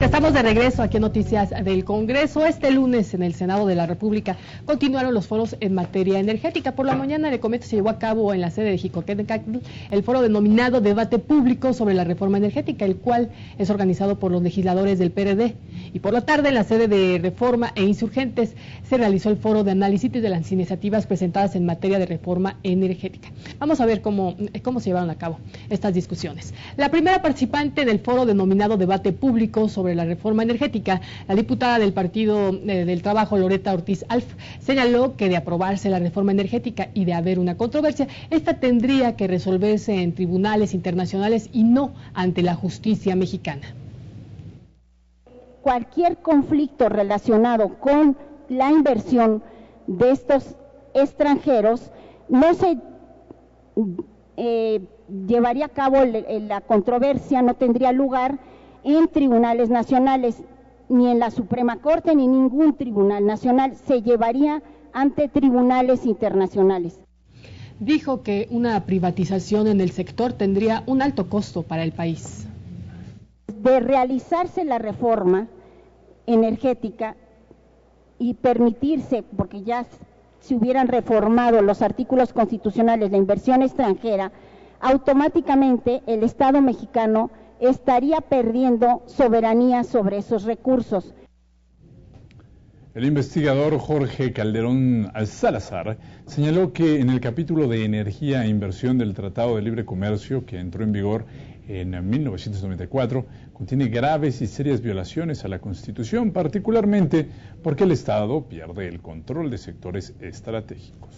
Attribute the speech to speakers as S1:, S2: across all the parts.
S1: Estamos de regreso aquí en Noticias del Congreso. Este lunes en el Senado de la República continuaron los foros en materia energética. Por la mañana, le comento, se llevó a cabo en la sede de Jicotenca el foro denominado Debate Público sobre la Reforma Energética, el cual es organizado por los legisladores del PRD. Y por la tarde, en la sede de Reforma e Insurgentes, se realizó el foro de análisis de las iniciativas presentadas en materia de reforma energética. Vamos a ver cómo se llevaron a cabo estas discusiones. La primera participante del foro denominado Debate Público sobre la reforma energética, la diputada del Partido del Trabajo, Loretta Ortiz Alf, señaló que de aprobarse la reforma energética y de haber una controversia, esta tendría que resolverse en tribunales internacionales y no ante la justicia mexicana.
S2: Cualquier conflicto relacionado con la inversión de estos extranjeros no se llevaría a cabo la controversia, no tendría lugar en tribunales nacionales, ni en la Suprema Corte, ni ningún tribunal nacional, se llevaría ante tribunales internacionales.
S1: Dijo que una privatización en el sector tendría un alto costo para el país.
S2: De realizarse la reforma energética y permitirse, porque ya se hubieran reformado los artículos constitucionales, la inversión extranjera, automáticamente el Estado mexicano estaría perdiendo soberanía sobre esos recursos.
S3: El investigador Jorge Calderón Salazar señaló que en el capítulo de energía e inversión del Tratado de Libre Comercio, que entró en vigor en 1994, contiene graves y serias violaciones a la Constitución, particularmente porque el Estado pierde el control de sectores estratégicos.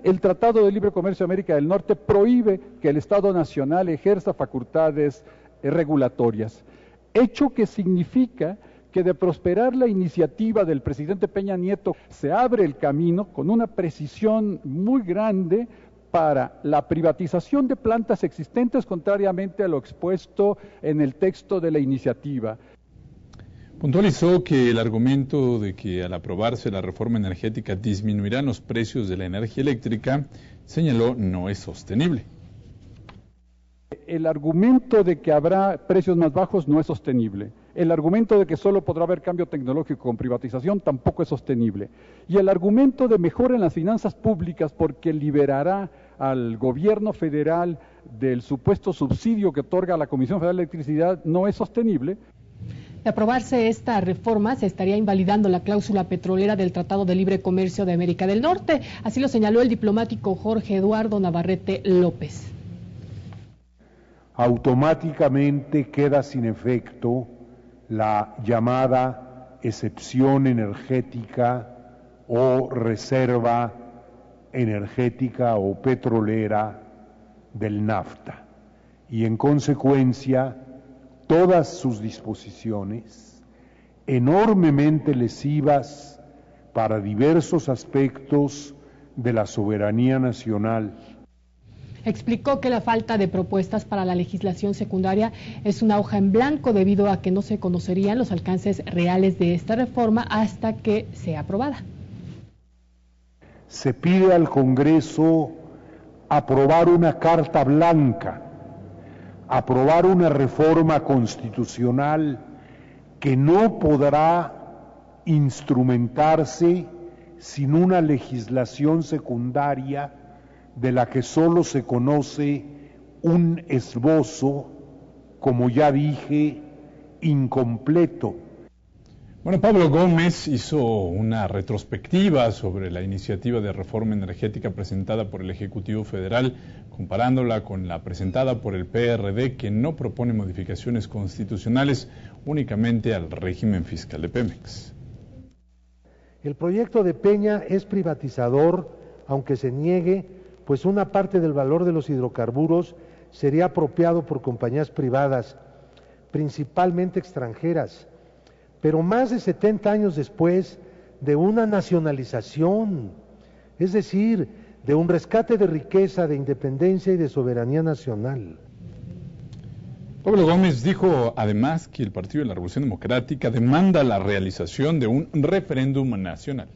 S4: El Tratado de Libre Comercio de América del Norte prohíbe que el Estado Nacional ejerza facultades regulatorias, hecho que significa que de prosperar la iniciativa del presidente Peña Nieto se abre el camino con una precisión muy grande para la privatización de plantas existentes, contrariamente a lo expuesto en el texto de la iniciativa.
S3: Puntualizó que el argumento de que al aprobarse la reforma energética disminuirán los precios de la energía eléctrica, señaló, no es sostenible.
S4: El argumento de que habrá precios más bajos no es sostenible. El argumento de que solo podrá haber cambio tecnológico con privatización tampoco es sostenible. Y el argumento de mejora en las finanzas públicas porque liberará al gobierno federal del supuesto subsidio que otorga la Comisión Federal de Electricidad no es sostenible.
S1: De aprobarse esta reforma, se estaría invalidando la cláusula petrolera del Tratado de Libre Comercio de América del Norte. Así lo señaló el diplomático Jorge Eduardo Navarrete López.
S5: Automáticamente queda sin efecto la llamada excepción energética o reserva energética o petrolera del NAFTA y en consecuencia todas sus disposiciones, enormemente lesivas para diversos aspectos de la soberanía nacional.
S1: Explicó que la falta de propuestas para la legislación secundaria es una hoja en blanco debido a que no se conocerían los alcances reales de esta reforma hasta que sea aprobada.
S5: Se pide al Congreso aprobar una carta blanca, aprobar una reforma constitucional que no podrá instrumentarse sin una legislación secundaria de la que solo se conoce un esbozo, como ya dije, incompleto.
S3: Bueno, Pablo Gómez hizo una retrospectiva sobre la iniciativa de reforma energética presentada por el Ejecutivo Federal, comparándola con la presentada por el PRD, que no propone modificaciones constitucionales, únicamente al régimen fiscal de Pemex.
S6: El proyecto de Peña es privatizador, aunque se niegue, pues una parte del valor de los hidrocarburos sería apropiado por compañías privadas, principalmente extranjeras, pero más de 70 años después de una nacionalización, es decir, de un rescate de riqueza, de independencia y de soberanía nacional.
S3: Pablo Gómez dijo además que el Partido de la Revolución Democrática demanda la realización de un referéndum nacional.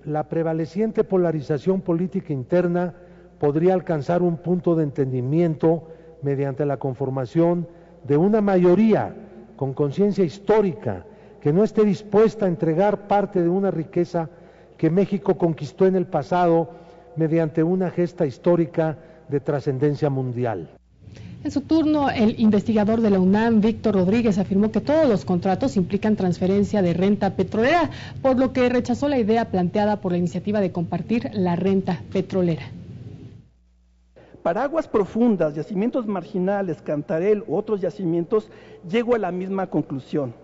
S6: La prevaleciente polarización política interna podría alcanzar un punto de entendimiento mediante la conformación de una mayoría con conciencia histórica que no esté dispuesta a entregar parte de una riqueza que México conquistó en el pasado mediante una gesta histórica de trascendencia mundial.
S1: En su turno, el investigador de la UNAM, Víctor Rodríguez, afirmó que todos los contratos implican transferencia de renta petrolera, por lo que rechazó la idea planteada por la iniciativa de compartir la renta petrolera.
S7: Para aguas profundas, yacimientos marginales, Cantarell u otros yacimientos, llego a la misma conclusión.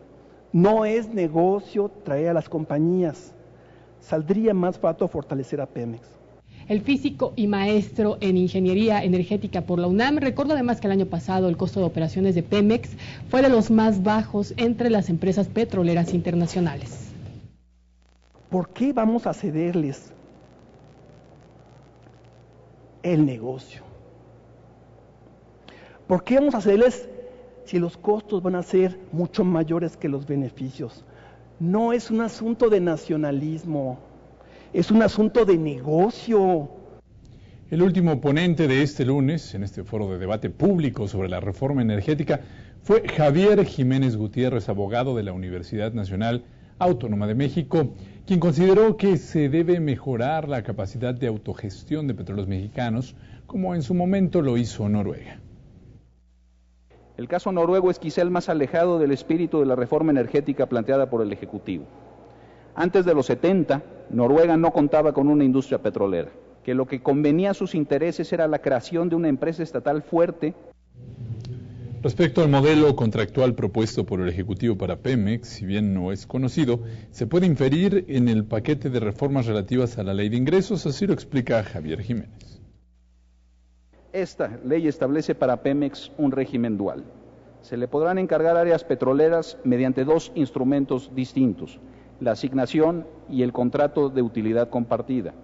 S7: No es negocio traer a las compañías. Saldría más barato fortalecer a Pemex.
S1: El físico y maestro en ingeniería energética por la UNAM recordó además que el año pasado el costo de operaciones de Pemex fue de los más bajos entre las empresas petroleras internacionales.
S7: ¿Por qué vamos a cederles el negocio? ¿Por qué vamos a cederles si los costos van a ser mucho mayores que los beneficios? No es un asunto de nacionalismo. Es un asunto de negocio.
S3: El último ponente de este lunes, en este foro de debate público sobre la reforma energética, fue Javier Jiménez Gutiérrez, abogado de la Universidad Nacional Autónoma de México, quien consideró que se debe mejorar la capacidad de autogestión de petróleos mexicanos, como en su momento lo hizo Noruega.
S8: El caso noruego es quizá el más alejado del espíritu de la reforma energética planteada por el Ejecutivo. Antes de los 70, Noruega no contaba con una industria petrolera, que lo que convenía a sus intereses era la creación de una empresa estatal fuerte.
S3: Respecto al modelo contractual propuesto por el Ejecutivo para Pemex, si bien no es conocido, se puede inferir en el paquete de reformas relativas a la ley de ingresos, así lo explica Javier Jiménez.
S8: Esta ley establece para Pemex un régimen dual. Se le podrán encargar áreas petroleras mediante dos instrumentos distintos: la asignación y el contrato de utilidad compartida.